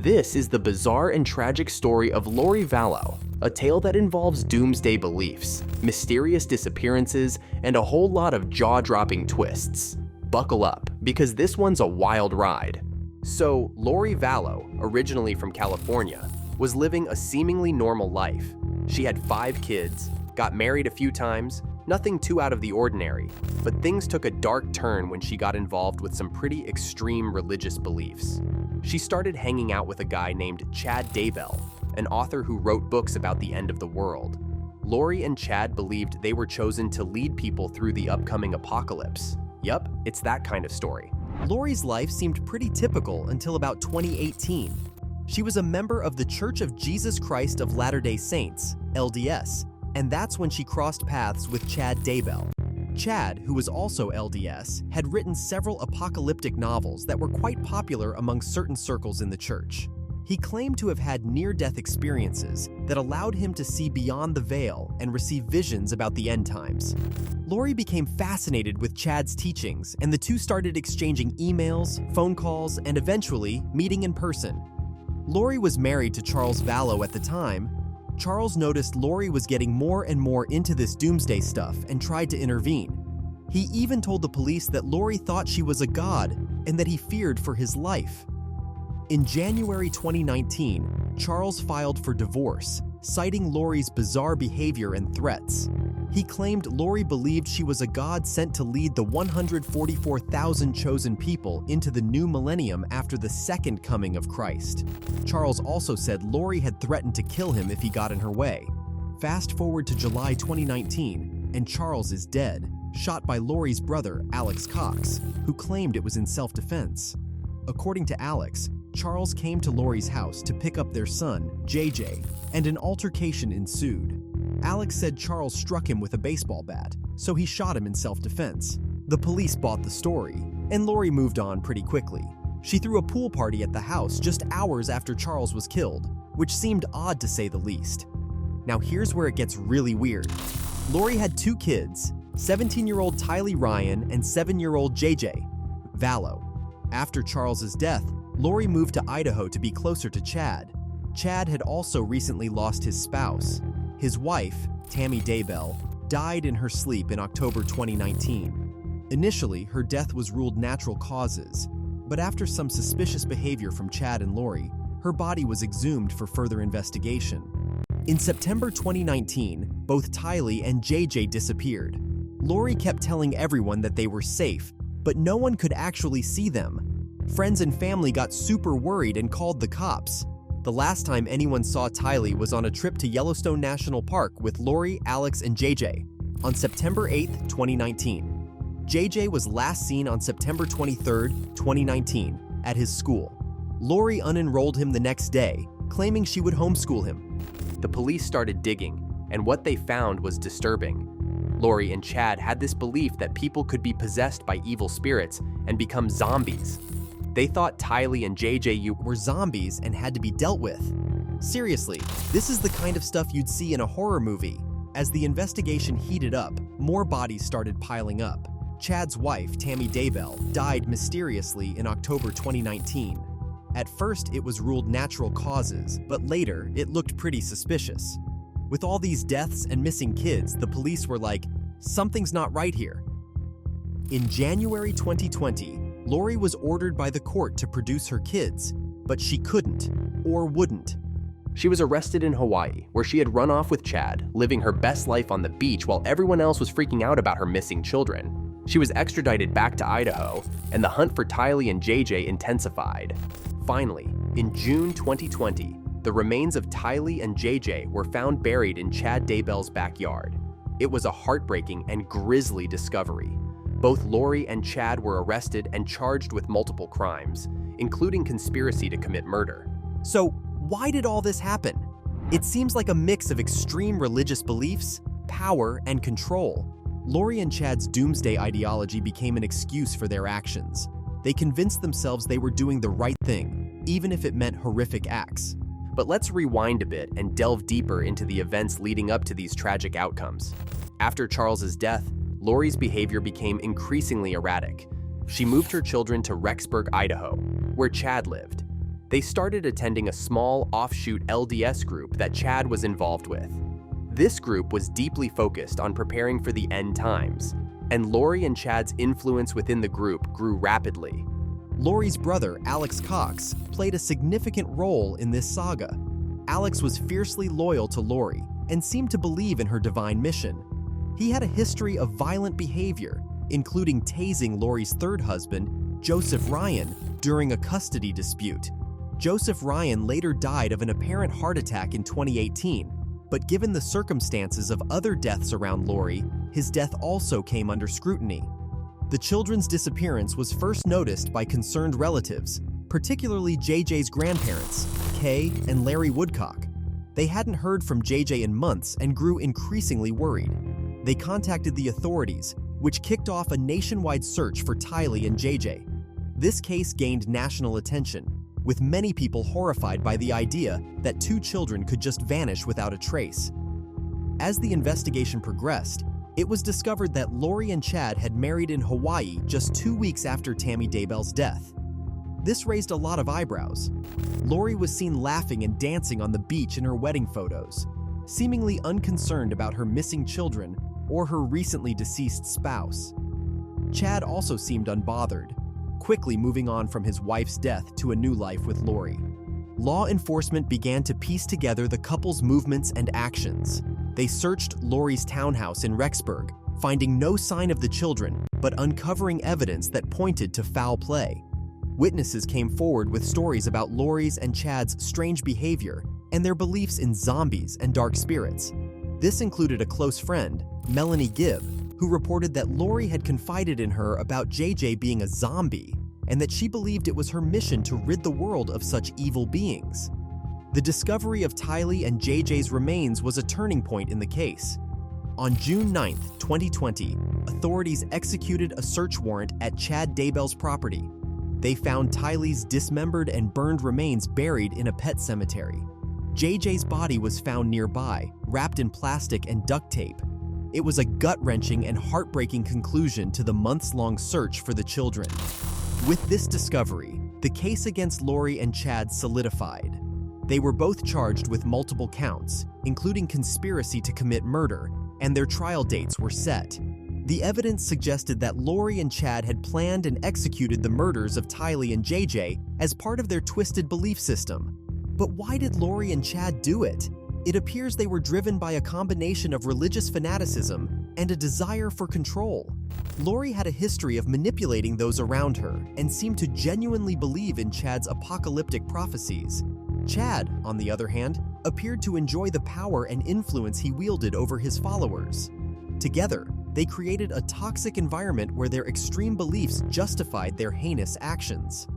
This is the bizarre and tragic story of Lori Vallow, a tale that involves doomsday beliefs, mysterious disappearances, and a whole lot of jaw-dropping twists. Buckle up, because this one's a wild ride. So, Lori Vallow, originally from California, was living a seemingly normal life. She had 5 kids, got married a few times, nothing too out of the ordinary, but things took a dark turn when she got involved with some pretty extreme religious beliefs. She started hanging out with a guy named Chad Daybell, an author who wrote books about the end of the world. Lori and Chad believed they were chosen to lead people through the upcoming apocalypse. Yup, it's that kind of story. Lori's life seemed pretty typical until about 2018. She was a member of the Church of Jesus Christ of Latter-day Saints, LDS, and that's when she crossed paths with Chad Daybell. Chad, who was also LDS, had written several apocalyptic novels that were quite popular among certain circles in the church. He claimed to have had near-death experiences that allowed him to see beyond the veil and receive visions about the end times. Lori became fascinated with Chad's teachings, and the two started exchanging emails, phone calls, and eventually meeting in person. Lori was married to Charles Vallow at the time. Charles noticed Lori was getting more and more into this doomsday stuff and tried to intervene. He even told the police that Lori thought she was a god and that he feared for his life. In January 2019, Charles filed for divorce, citing Lori's bizarre behavior and threats. He claimed Lori believed she was a god sent to lead the 144,000 chosen people into the new millennium after the second coming of Christ. Charles also said Lori had threatened to kill him if he got in her way. Fast forward to July 2019, and Charles is dead, shot by Lori's brother, Alex Cox, who claimed it was in self-defense. According to Alex, Charles came to Lori's house to pick up their son, JJ, and an altercation ensued. Alex said Charles struck him with a baseball bat, so he shot him in self-defense. The police bought the story, and Lori moved on pretty quickly. She threw a pool party at the house just hours after Charles was killed, which seemed odd to say the least. Now here's where it gets really weird. Lori had 2 kids, 17-year-old Tylee Ryan and 7-year-old JJ Vallow. After Charles's death, Lori moved to Idaho to be closer to Chad. Chad had also recently lost his spouse. His wife, Tammy Daybell, died in her sleep in October 2019. Initially, her death was ruled natural causes, but after some suspicious behavior from Chad and Lori, her body was exhumed for further investigation. In September 2019, both Tylee and JJ disappeared. Lori kept telling everyone that they were safe, but no one could actually see them. Friends and family got super worried and called the cops. The last time anyone saw Tylee was on a trip to Yellowstone National Park with Lori, Alex, and JJ on September 8, 2019. JJ was last seen on September 23, 2019, at his school. Lori unenrolled him the next day, claiming she would homeschool him. The police started digging, and what they found was disturbing. Lori and Chad had this belief that people could be possessed by evil spirits and become zombies. They thought Tylee and JJ were zombies and had to be dealt with. Seriously, this is the kind of stuff you'd see in a horror movie. As the investigation heated up, more bodies started piling up. Chad's wife, Tammy Daybell, died mysteriously in October 2019. At first, it was ruled natural causes, but later, it looked pretty suspicious. With all these deaths and missing kids, the police were like, something's not right here. In January 2020, Lori was ordered by the court to produce her kids, but she couldn't, or wouldn't. She was arrested in Hawaii, where she had run off with Chad, living her best life on the beach while everyone else was freaking out about her missing children. She was extradited back to Idaho, and the hunt for Tylee and JJ intensified. Finally, in June 2020, the remains of Tylee and JJ were found buried in Chad Daybell's backyard. It was a heartbreaking and grisly discovery. Both Lori and Chad were arrested and charged with multiple crimes, including conspiracy to commit murder. So, why did all this happen? It seems like a mix of extreme religious beliefs, power, and control. Lori and Chad's doomsday ideology became an excuse for their actions. They convinced themselves they were doing the right thing, even if it meant horrific acts. But let's rewind a bit and delve deeper into the events leading up to these tragic outcomes. After Charles's death, Lori's behavior became increasingly erratic. She moved her children to Rexburg, Idaho, where Chad lived. they started attending a small offshoot LDS group that Chad was involved with. This group was deeply focused on preparing for the end times, and Lori and Chad's influence within the group grew rapidly. Lori's brother, Alex Cox, played a significant role in this saga. Alex was fiercely loyal to Lori and seemed to believe in her divine mission. He had a history of violent behavior, including tasing Lori's third husband, Joseph Ryan, during a custody dispute. Joseph Ryan later died of an apparent heart attack in 2018, but given the circumstances of other deaths around Lori, his death also came under scrutiny. The children's disappearance was first noticed by concerned relatives, particularly JJ's grandparents, Kay and Larry Woodcock. They hadn't heard from JJ in months and grew increasingly worried. They contacted the authorities, which kicked off a nationwide search for Tylee and JJ. This case gained national attention, with many people horrified by the idea that two children could just vanish without a trace. As the investigation progressed, it was discovered that Lori and Chad had married in Hawaii just 2 weeks after Tammy Daybell's death. This raised a lot of eyebrows. Lori was seen laughing and dancing on the beach in her wedding photos, seemingly unconcerned about her missing children or her recently deceased spouse. Chad also seemed unbothered, quickly moving on from his wife's death to a new life with Lori. Law enforcement began to piece together the couple's movements and actions. They searched Lori's townhouse in Rexburg, finding no sign of the children, but uncovering evidence that pointed to foul play. Witnesses came forward with stories about Lori's and Chad's strange behavior and their beliefs in zombies and dark spirits. This included a close friend, Melanie Gibb, who reported that Lori had confided in her about JJ being a zombie and that she believed it was her mission to rid the world of such evil beings. The discovery of Tylee and JJ's remains was a turning point in the case. On June 9, 2020, authorities executed a search warrant at Chad Daybell's property. They found Tylee's dismembered and burned remains buried in a pet cemetery. JJ's body was found nearby, wrapped in plastic and duct tape. It was a gut-wrenching and heartbreaking conclusion to the months-long search for the children. With this discovery, the case against Lori and Chad solidified. They were both charged with multiple counts, including conspiracy to commit murder, and their trial dates were set. The evidence suggested that Lori and Chad had planned and executed the murders of Tylee and JJ as part of their twisted belief system. But why did Lori and Chad do it? It appears they were driven by a combination of religious fanaticism and a desire for control. Lori had a history of manipulating those around her and seemed to genuinely believe in Chad's apocalyptic prophecies. Chad, on the other hand, appeared to enjoy the power and influence he wielded over his followers. Together, they created a toxic environment where their extreme beliefs justified their heinous actions.